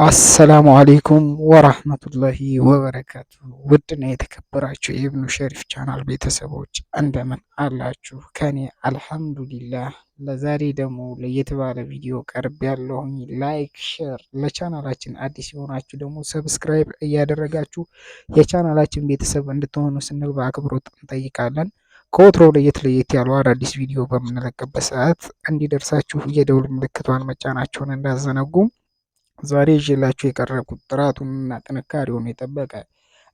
አሰላሙ አሌይኩም ወራህመቱላሂ ወበረካቱ። ውድና የተከበራችሁ የኢብኑ ሸሪፍ ቻናል ቤተሰቦች እንደምን አላችሁ? ከኔ አልሐምዱሊላህ። ለዛሬ ደግሞ ለየት ባለ ቪዲዮ ቀርብ ያለሁኝ። ላይክ ሼር፣ ለቻናላችን አዲስ የሆናችሁ ደግሞ ሰብስክራይብ እያደረጋችሁ የቻናላችን ቤተሰብ እንድትሆኑ ስንል በአክብሮት እንጠይቃለን። ከወትሮ ለየት ያሉ አዳዲስ ቪዲዮ በምንለቅበት ሰዓት እንዲደርሳችሁ የደውል ምልክቷን መጫናችሁን እንዳዘነጉም። ዛሬ ይዤላችሁ የቀረብኩት ጥራቱንና ጥንካሬውን የጠበቀ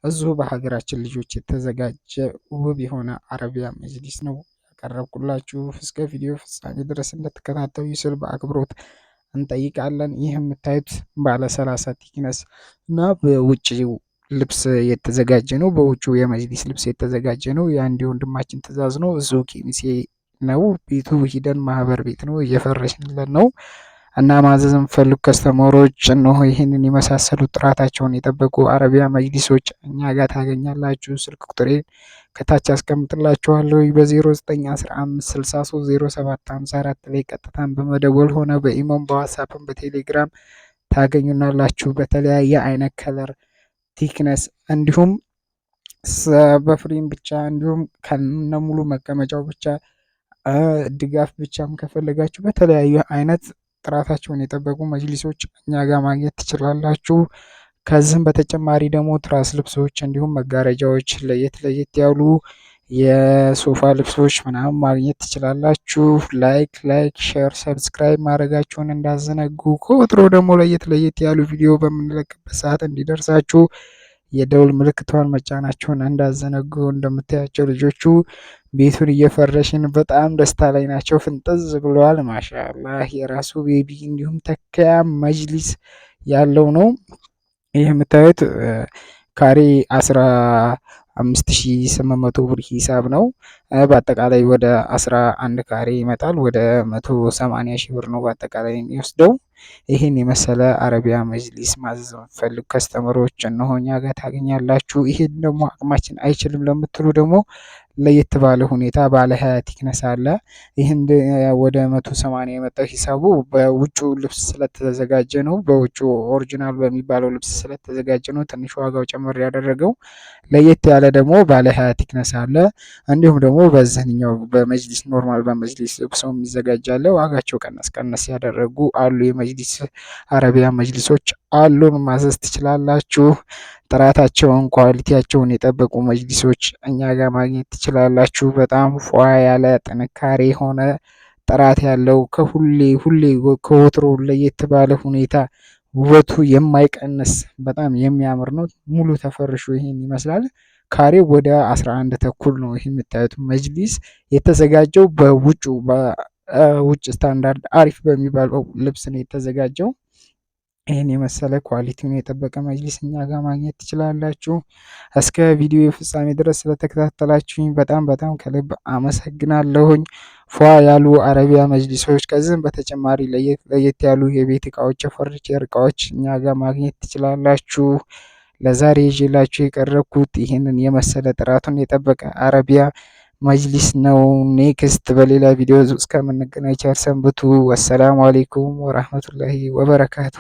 እዚሁ በሀገራችን ልጆች የተዘጋጀ ውብ የሆነ አረቢያ መጅሊስ ነው ያቀረብኩላችሁ። እስከ ቪዲዮ ፍጻሜ ድረስ እንድትከታተሉ ስል በአክብሮት እንጠይቃለን። ይህ የምታዩት ባለ 30 ቲክነስ እና በውጭው ልብስ የተዘጋጀ ነው። በውጭው የመጅሊስ ልብስ የተዘጋጀ ነው። የአንድ ወንድማችን ትዕዛዝ ነው። እዚሁ ኬሚሴ ነው። ቤቱ ሂደን ማህበር ቤት ነው፣ እየፈረሽንለን ነው እና ማዘዝ የምትፈልጉ ከስተመሮች እነሆ ይህንን የመሳሰሉ ጥራታቸውን የጠበቁ አረቢያ መጅሊሶች እኛ ጋር ታገኛላችሁ። ስልክ ቁጥሬን ከታች አስቀምጥላችኋለሁ። በ0915630754 ላይ ቀጥታን በመደወል ሆነ በኢሞም በዋትሳፕም በቴሌግራም ታገኙናላችሁ። በተለያየ አይነት ከለር ቲክነስ እንዲሁም በፍሬም ብቻ እንዲሁም ከነሙሉ መቀመጫው ብቻ ድጋፍ ብቻም ከፈለጋችሁ በተለያዩ አይነት ጥራታቸውን የጠበቁ መጅሊሶች እኛ ጋር ማግኘት ትችላላችሁ። ከዚህም በተጨማሪ ደግሞ ትራስ ልብሶች እንዲሁም መጋረጃዎች፣ ለየት ያሉ የሶፋ ልብሶች ምናምን ማግኘት ትችላላችሁ። ላይክ ሼር፣ ሰብስክራይብ ማድረጋችሁን እንዳዘነጉ። ከወትሮ ደግሞ ለየት ያሉ ቪዲዮ በምንለቅበት ሰዓት እንዲደርሳችሁ የደውል ምልክቷን መጫናቸውን እንዳዘነጉ። እንደምታያቸው ልጆቹ ቤቱን እየፈረሽን በጣም ደስታ ላይ ናቸው። ፍንጥዝ ብለዋል። ማሻአላህ የራሱ ቤቢ እንዲሁም ተከያ መጅሊስ ያለው ነው። ይህ የምታዩት ካሬ 15800 ብር ሂሳብ ነው። በአጠቃላይ ወደ 11 ካሬ ይመጣል። ወደ 180 ሺህ ብር ነው በአጠቃላይ የሚወስደው። ይህን የመሰለ አረቢያ መጅሊስ ማዘዝ የምትፈልጉ ከስተመሮች እነሆ እኛ ጋር ታገኛላችሁ። ይሄን ደግሞ አቅማችን አይችልም ለምትሉ ደግሞ ለየት ባለ ሁኔታ ባለ 20 ቲክነስ አለ። ይህን ወደ 180 የመጣው ሂሳቡ በውጩ ልብስ ስለተዘጋጀ ነው። በውጩ ኦሪጂናል በሚባለው ልብስ ስለተዘጋጀ ነው ትንሽ ዋጋው ጨምር ያደረገው። ለየት ያለ ደግሞ ባለ 20 ቲክነስ አለ። እንዲሁም ደግሞ በዚህኛው በመጅሊስ ኖርማል በመጅሊስ ልብሰው የሚዘጋጃለ ዋጋቸው ቀነስ ያደረጉ አሉ። የመጅሊስ አረቢያ መጅሊሶች አሉን፣ ማዘዝ ትችላላችሁ። ጥራታቸውን ኳሊቲያቸውን የጠበቁ መጅሊሶች እኛ ጋር ማግኘት ትችላላችሁ። በጣም ፏ ያለ ጥንካሬ የሆነ ጥራት ያለው ሁሌ ከወትሮ ለየት ባለ ሁኔታ ውበቱ የማይቀንስ በጣም የሚያምር ነው። ሙሉ ተፈርሾ ይሄን ይመስላል። ካሬው ወደ 11 ተኩል ነው። ይህ የምታዩት መጅሊስ የተዘጋጀው በውጭ ስታንዳርድ አሪፍ በሚባለው ልብስ ነው የተዘጋጀው። ይህን የመሰለ ኳሊቲውን የጠበቀ መጅሊስ እኛ ጋር ማግኘት ትችላላችሁ። እስከ ቪዲዮ ፍጻሜ ድረስ ስለተከታተላችሁኝ በጣም ከልብ አመሰግናለሁኝ። ፏ ያሉ አረቢያ መጅሊሶች ከዚህም በተጨማሪ ለየት ያሉ የቤት እቃዎች፣ የፈርኒቸር እቃዎች እኛ ጋር ማግኘት ትችላላችሁ። ለዛሬ ይዤላችሁ የቀረብኩት ይህንን የመሰለ ጥራቱን የጠበቀ አረቢያ መጅሊስ ነው። ኔክስት በሌላ ቪዲዮ እስከምንገናኝ ቸር ሰንብቱ። ወሰላሙ አሌይኩም ወራህመቱላሂ ወበረካቱ።